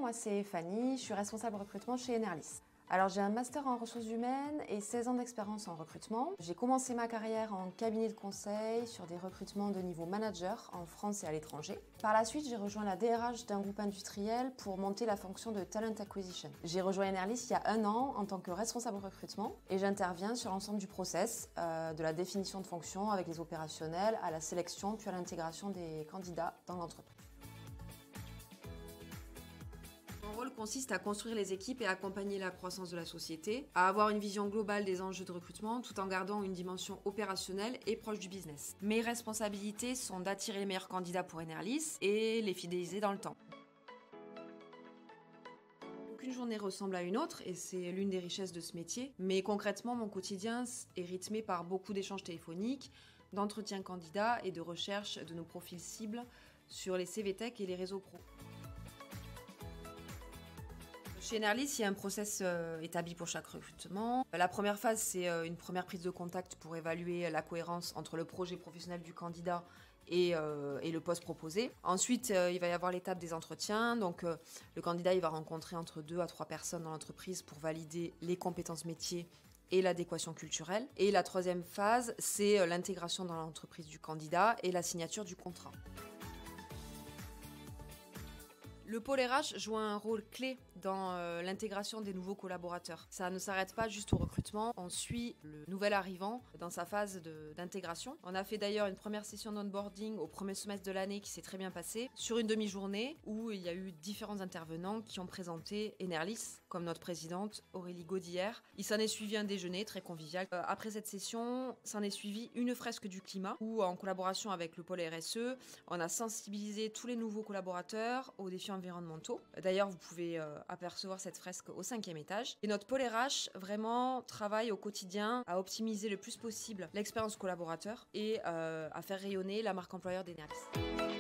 moi c'est Fanny, je suis responsable recrutement chez Enerlis. Alors j'ai un master en ressources humaines et 16 ans d'expérience en recrutement. J'ai commencé ma carrière en cabinet de conseil sur des recrutements de niveau manager en France et à l'étranger. Par la suite, j'ai rejoint la DRH d'un groupe industriel pour monter la fonction de Talent Acquisition. J'ai rejoint Enerlis il y a 1 an en tant que responsable recrutement et j'interviens sur l'ensemble du process, de la définition de fonction avec les opérationnels, à la sélection puis à l'intégration des candidats dans l'entreprise. Mon rôle consiste à construire les équipes et à accompagner la croissance de la société, à avoir une vision globale des enjeux de recrutement tout en gardant une dimension opérationnelle et proche du business. Mes responsabilités sont d'attirer les meilleurs candidats pour Enerlis et les fidéliser dans le temps. Aucune journée ressemble à une autre et c'est l'une des richesses de ce métier, mais concrètement mon quotidien est rythmé par beaucoup d'échanges téléphoniques, d'entretiens candidats et de recherche de nos profils cibles sur les CV Tech et les réseaux pro. Chez Enerlis, il y a un process établi pour chaque recrutement. La première phase, c'est une première prise de contact pour évaluer la cohérence entre le projet professionnel du candidat et le poste proposé. Ensuite, il va y avoir l'étape des entretiens. Donc, le candidat il va rencontrer entre 2 à 3 personnes dans l'entreprise pour valider les compétences métiers et l'adéquation culturelle. Et la troisième phase, c'est l'intégration dans l'entreprise du candidat et la signature du contrat. Le pôle RH joue un rôle clé dans l'intégration des nouveaux collaborateurs. Ça ne s'arrête pas juste au recrutement, on suit le nouvel arrivant dans sa phase d'intégration. On a fait d'ailleurs une première session d'onboarding au premier semestre de l'année qui s'est très bien passée, sur une demi-journée où il y a eu différents intervenants qui ont présenté Enerlis, comme notre présidente Aurélie Gaudière. Il s'en est suivi un déjeuner très convivial. Après cette session, s'en est suivi une fresque du climat où, en collaboration avec le pôle RSE, on a sensibilisé tous les nouveaux collaborateurs aux défis environnementaux. D'ailleurs, vous pouvez apercevoir cette fresque au 5e étage. Et notre pôle RH vraiment travaille au quotidien à optimiser le plus possible l'expérience collaborateur et à faire rayonner la marque employeur d'Enerlis.